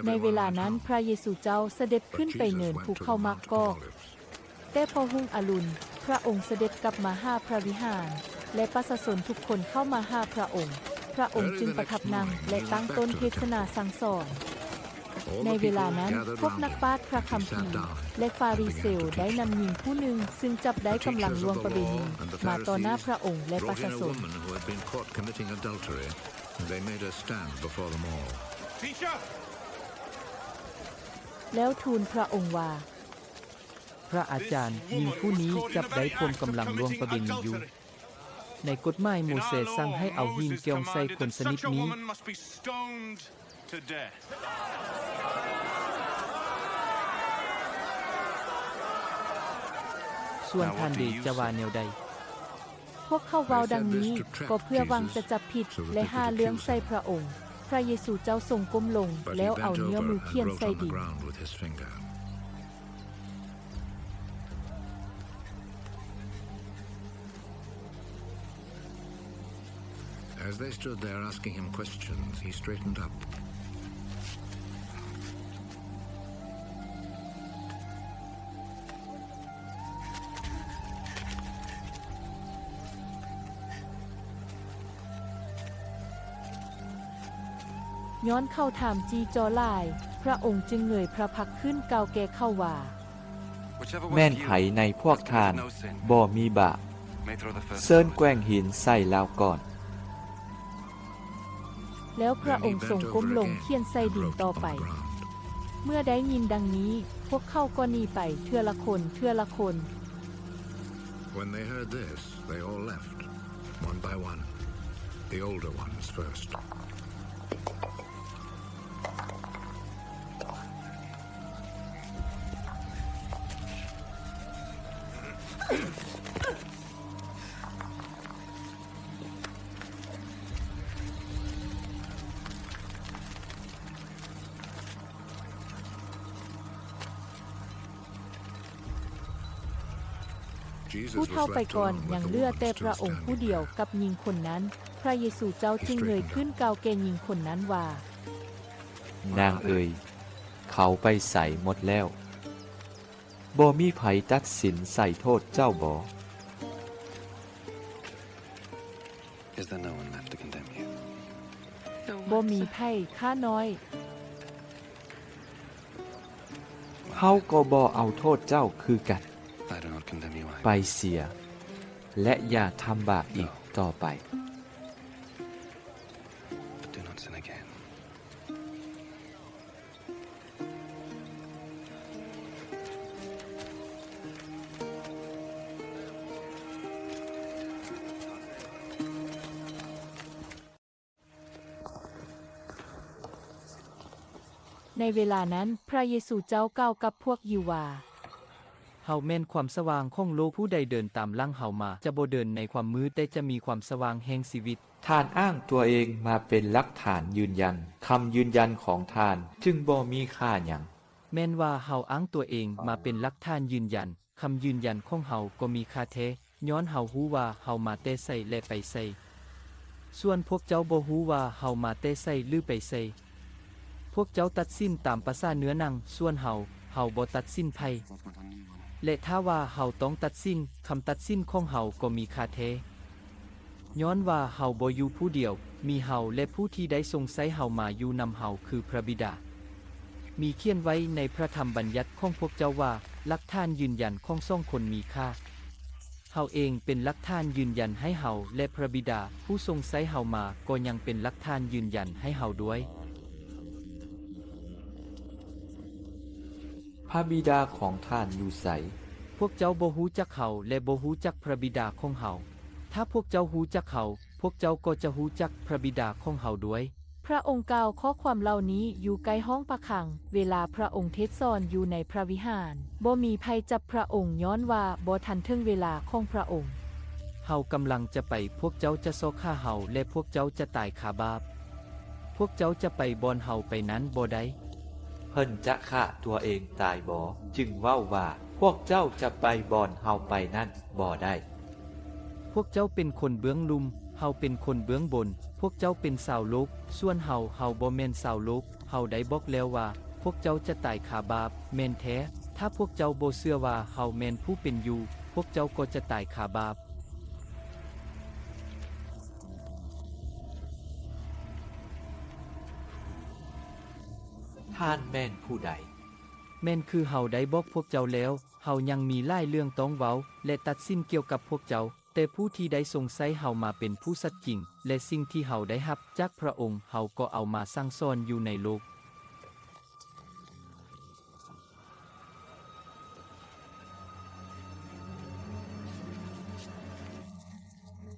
ในเวลานั้นพระเยซูเจ้าเสด็จขึ้นไปเนินภูเขามักกอกแต่พอรุ่งอรุณพระองค์เสด็จกลับมาหาพระวิหารและประชาชนทุกคนเข้ามาหาพระองค์พระองค์จึงประทับนั่งและตั้งต้นเทศนาสั่งสอนในเวลานั้นพวกนักปราชญ์พระคัมภีร์และฟาริเซลได้นำหญิงผู้หนึ่งซึ่งจับได้กำลังล่วงประเวณีมาต่อหน้าพระองค์และประชาชนแล้วทูลพระองค์ว่าพระอาจารย์หญิงผู้นี้จับได้พวงกำลังล่วงประเวณีอยู่ในกฎหมายโมเสสสั่งให้เอาหินเกี่ยวใส่คนชนิดนี้ส่วนท่านดีจะว่าแนวใดพวกเขาเว้าดังนี้ก็เพื่อหวังจะจับผิดและหาเรื่องใส่พระองค์พระเยซูเจ้าทรงก้มลงแล้วเอาเนื้อมือเขียนใส่ดินAs they stood there asking him questions, he straightened up.ย้อนเข้าถามจีจอลายพระองค์จึงเงยพระพักขึ้นกล่าวแก่เข้าว่าแม่นไผในพวกทานบ่มีบาปเซิ้นแกว้งหินใส่แล้วก่อนแล้วพระองค์ทรงก้มลงเขียนใส่ดินต่อไปเมื่อได้ยินดังนี้พวกเขาก็หนีไปเทื่อละคนเทื่อละคน When they heard this, they all left, one by one, the older ones first. Jesus ผู้เท่าไปก่อนยังเหลือแต่พระองค์ผู้เดียวกับหญิงคนนั้นพระเยซูเจ้าจึงเงยขึ้นกล่าวแก่หญิงคนนั้นว่านางเอ่ยเขาไปใส่หมดแล้วบ่มีไผตัดสินใส่โทษเจ้าบ่บ่มีไผค่าน้อยเฮาก็บ่เอาโทษเจ้าคือกันไปเสียและอย่าทำบาปอีกต่อไปในเวลานั้นพระเยซูเจ้ากล่าวกับพวกยิวว่าเฮาแม่นความสว่างของโลกผู้ใดเดินตามหลังเฮามาจะบ่เดินในความมืดแต่จะมีความสว่างแห่งชีวิตท่านอ้างตัวเองมาเป็นหลักฐานยืนยันคำยืนยันของท่านจึงบ่มีค่าหยังแม่นว่าเฮาอ้างตัวเองมาเป็นหลักฐานยืนยันคำยืนยันของเฮาก็มีค่าแท้ย้อนเฮาฮู้ว่าเฮามาแต่ไสและไปไสส่วนพวกเจ้าบ่ฮู้ว่าเฮามาแต่ไสหรือไปไสพวกเจ้าตัดสินตามภาษาเนื้อหนังส่วนเฮาบ่ตัดสินไผและถ้าว่าเฮาต้องตัดสินคำตัดสินของเฮาก็มีค่าแท้ย้อนว่าเฮาบ่อยู่ผู้เดียวมีเฮาและผู้ที่ได้ทรงใช้เฮามาอยู่นำเฮาคือพระบิดามีเขียนไว้ในพระธรรมบัญญัติของพวกเจ้าว่าหลักฐานยืนยันของสองคนมีค่าเฮาเองเป็นหลักฐานยืนยันให้เฮาและพระบิดาผู้ทรงใช้เฮามาก็ยังเป็นหลักฐานยืนยันให้เฮาด้วยพระบิดาของท่านอยู่ไสพวกเจ้าบ่ฮู้จักเขาและบ่ฮู้จักพระบิดาของเฮาถ้าพวกเจ้าฮู้จักเขาพวกเจ้าก็จะฮู้จักพระบิดาของเฮาด้วยพระองค์กล่าวข้อความเหล่านี้อยู่ใกล้ห้องประคังเวลาพระองค์เทศน์สอนอยู่ในพระวิหารบ่มีภัยจับพระองค์ย้อนว่าบ่ทันถึงเวลาของพระองค์เฮากำลังจะไปพวกเจ้าจะซอกฆ่าเฮาและพวกเจ้าจะตายขาบาปพวกเจ้าจะไปบ่อนเฮาไปนั้นบ่ได้เพิ่นจะฆ่าตัวเองตายบ่จึงเว้าว่าพวกเจ้าจะไปบ่อนเฮาไปนั้นบ่ได้พวกเจ้าเป็นคนเบื้องลุ่มเฮาเป็นคนเบื้องบนพวกเจ้าเป็นชาวโลกส่วนเฮาบ่แม่นชาวโลก เฮาได้บอกแล้วว่าพวกเจ้าจะตายขาบาปแม่นแท้ถ้าพวกเจ้าบ่เชื่อว่าเฮาแม่นผู้เป็นอยู่พวกเจ้าก็จะตายขาบาปท่านแม่นผู้ใดแม่นคือเฮาได้บอกพวกเจ้าแล้วเฮายังมีหลายเรื่องต้องเว้าและตัดสินเกี่ยวกับพวกเจ้าแต่ผู้ที่ได้ทรงใช้เฮามาเป็นผู้สัตย์จริงและสิ่งที่เฮาได้รับจากพระองค์เฮาก็เอามาสั่งสอนอยู่ในโลก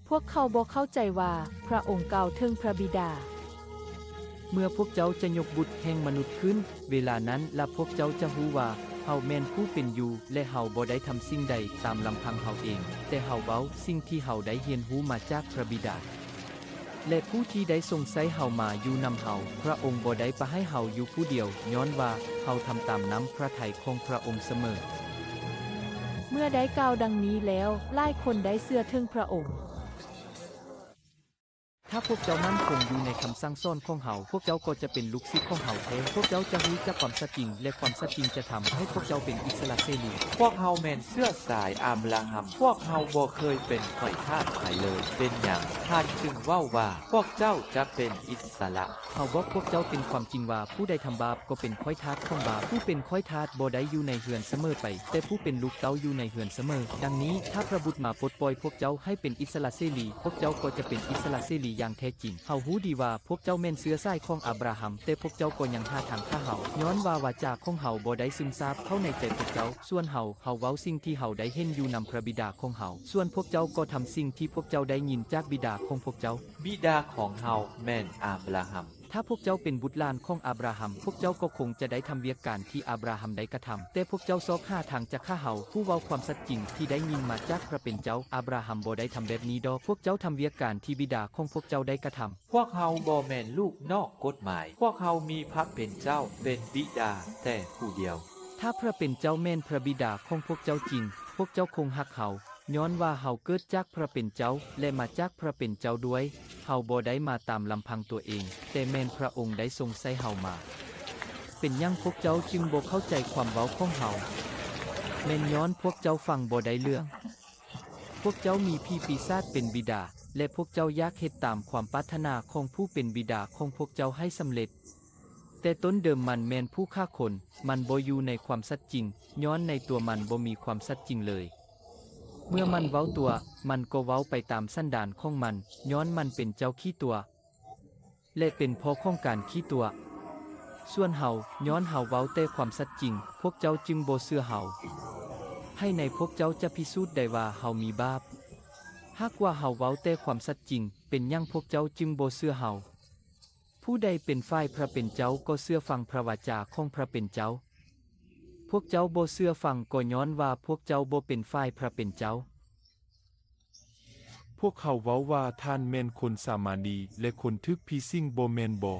พวกเขาบ่เข้าใจว่าพระองค์กล่าวถึงพระบิดาเมื่อพวกเจ้าจะยกบุตรแห่งมนุษย์ขึ้นเวลานั้นและพวกเจ้าจะรู้ว่าเฮาแม่นผู้เป็นอยู่และเฮาบ่ได้ทำสิ่งใดตามลำพังเฮาเองแต่เฮาเว้าสิ่งที่เฮาได้เรียนรู้มาจากพระบิดาและผู้ที่ได้ทรงใช้เฮามาอยู่นำเฮาพระองค์บ่ได้ปะให้เฮาอยู่ผู้เดียวย้อนว่าเฮาทำตามน้ำพระทัยของพระองค์เสมอเมื่อได้กล่าวดังนี้แล้วหลายคนได้เชื่อถึงพระองค์ถ้าพวกเจ้ามั่นคงอยู่ในคำสั่งสอนของเฮาพวกเจ้าก็จะเป็นลูกศิษย์ของเฮาแท้พวกเจ้าจะรู้จักความสัตย์จริงและความสัตย์จริงจะทำให้พวกเจ้าเป็นอิสระเสรีพวกเฮาแม่นเชื้อสายอับราฮัมพวกเฮาบ่เคยเป็นข้อยทาสใครเลยเป็นหยังท่านจึงเว้าว่าพวกเจ้าจะเป็นอิสระเฮาบอกพวกเจ้าเป็นความจริงว่าผู้ใดทำบาปก็เป็นข้อยทาสของบาปผู้เป็นข้อยทาสบ่ได้อยู่ในเรือนเสมอไปแต่ผู้เป็นลูกเต้าอยู่ในเรือนเสมอดังนี้ถ้าพระบุตรมาปลดปล่อยพวกเจ้าให้เป็นอิสระเสรีพวกเจ้าก็จะเป็นอิสระเสรีอย่างแท้จริงเฮารู้ดีว่าพวกเจ้าแม่นเชื้อสายของอับราฮัมแต่พวกเจ้าก็ยังหาทางฆ่าเฮาย้อนว่าวาจาของเฮาบ่ได้ซึมซาบเข้าในใจพวกเจ้าส่วนเฮาเว้าสิ่งที่เฮาได้เห็นอยู่นำพระบิดาของเฮาส่วนพวกเจ้าก็ทำสิ่งที่พวกเจ้าได้ยินจากบิดาของพวกเจ้าบิดาของเฮาแม่นอับราฮัมถ้าพวกเจ้าเป็นบุตรหลานของอับราฮัมพวกเจ้าก็คงจะได้ทำเวียกการที่อับราฮัมได้กระทำแต่พวกเจ้าซอกหาทางจะฆ่าเฮาผู้เว้าความสัตย์จริงที่ได้ยินมาจากพระเป็นเจ้าอับราฮัมบ่ได้ทำแบบนี้ดอกพวกเจ้าทำเวียกการที่บิดาของพวกเจ้าได้กระทำพวกเฮาบ่แม่นลูกนอกกฎหมายพวกเฮามีพระเป็นเจ้าเป็นบิดาแต่ผู้เดียวถ้าพระเป็นเจ้าแม่นพระบิดาของพวกเจ้าจริงพวกเจ้าคงฮักเฮาย้อนว่าเฮาเกิดจากพระเป็นเจ้าและมาจากพระเป็นเจ้าด้วยเฮาบ่ได้มาตามลำพังตัวเองแต่แม่นพระองค์ได้ทรงใช้เฮามาเป็นหยังพวกเจ้าจึงบ่เข้าใจความเว้าของเฮาแม่นย้อนพวกเจ้าฟังบ่ได้เรื่องพวกเจ้ามีพี่ปีศาจเป็นบิดาและพวกเจ้าอยากเฮ็ดตามความปรารถนาของผู้เป็นบิดาของพวกเจ้าให้สำเร็จแต่ต้นเดิมมันแม่นผู้ฆ่าคนมันบ่อยู่ในความสัตย์จริงย้อนในตัวมันบ่มีความสัตย์จริงเลยเมื่อมันเว้าตัวมันก็เว้าไปตามสันดานของมันย้อนมันเป็นเจ้าขี้ตัวและเป็นพ่อของการขี้ตัวส่วนเฮาย้อนเฮาเว้าแต่ความสัตย์จริงพวกเจ้าจึงบ่เชื่อเฮาให้ในพวกเจ้าจะพิสูจน์ได้ว่าเฮามีบาปหากว่าเฮาเว้าแต่ความสัตย์จริงเป็นหยังพวกเจ้าจึงบ่เชื่อเฮาผู้ใดเป็นฝ่ายพระเป็นเจ้าก็เชื่อฟังพระวาจาของพระเป็นเจ้าพวกเจ้าบ่เชื่อฟังก็ย้อนว่าพวกเจ้าบ่เป็นฝ่ายพระเป็นเจ้าพวกเขาเว้าว่าท่านแม่นคนสามานีและคนทึกผีสิงบ่แม่นบ่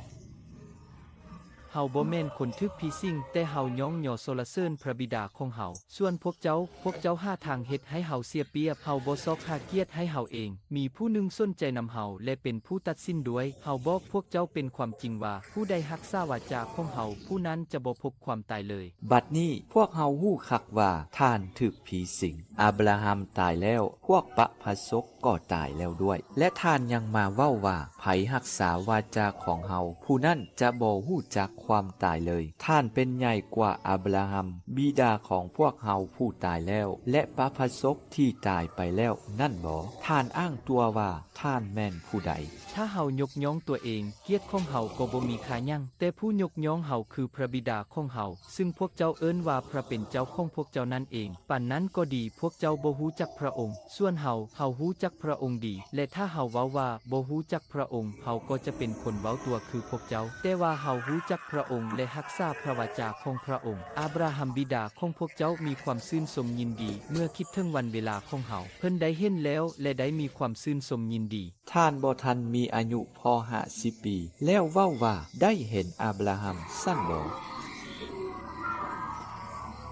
เฮาบ่แม่นคนทึกผีสิงแต่เฮาย่องย่อสรรเสริญพระบิดาของเฮาส่วนพวกเจ้าหาทางเฮ็ดให้เฮาเสียเปรียบเฮาบ่ซอกหาเกียรติให้เฮาเองมีผู้หนึ่งสนใจนำเฮาและเป็นผู้ตัดสินด้วยเฮาบอกพวกเจ้าเป็นความจริงว่าผู้ใดรักษาวาจาของเฮาผู้นั้นจะบ่พบความตายเลยบัดนี้พวกเฮาฮู้คักว่าท่านถึกผีสิงอับราฮัมตายแล้วพวกปะพะซกก็ตายแล้วด้วยและท่านยังมาเว้าว่าไผรักษาวาจาของเฮาผู้นั้นจะบ่ฮู้จักความตายเลยท่านเป็นใหญ่กว่าอับราฮัมบิดาของพวกเฮาผู้ตายแล้วและปะพะซกที่ตายไปแล้วนั่นบ่ท่านอ้างตัวว่าท่านแม่นผู้ใดถ้าเฮายกย่องตัวเองเกียรติของเฮาก็บ่มีค่าหยังแต่ผู้ยกย่องเฮาคือพระบิดาของเฮาซึ่งพวกเจ้าเอิ้นว่าพระเป็นเจ้าของพวกเจ้านั่นเองปานนั้นก็ดีพวกเจ้าบ่ฮู้จักพระองค์ส่วนเฮาฮู้จักพระองค์ดีและถ้าเฮาเว้าว่าบ่ฮู้จักพระองค์เฮาก็จะเป็นคนเว้าตัวคือพวกเจ้าแต่ว่าเฮาฮู้จักพระองค์และรักษาพระวาจาของพระองค์อับราฮัมบิดาของพวกเจ้ามีความชื่นชมยินดีเมื่อคิดถึงวันเวลาของเฮาเพิ่นได้เห็นแล้วและได้มีความชื่นชมยินดีท่านบ่ทันมีอายุพอ50 ปีแล้วเว้าว่าได้เห็นอับราฮัมซั่นบ่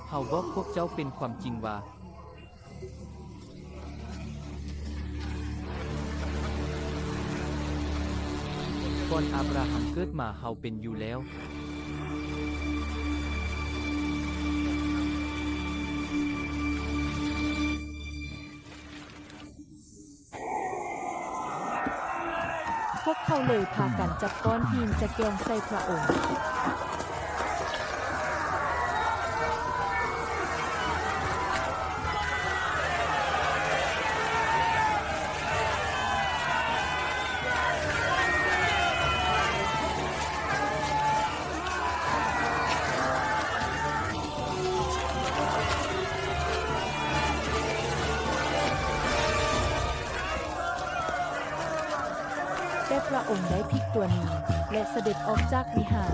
เฮาบอกพวกเจ้าเป็นความจริงว่าก่อนอับราฮัมเกิดมาเฮาเป็นอยู่แล้ว วกเขาเลยพากันจับก้อนหินจะแกล้งใส่พระองค์แต่พระองค์ได้พลิกตัวหนีและเสด็จออกจากวิหาร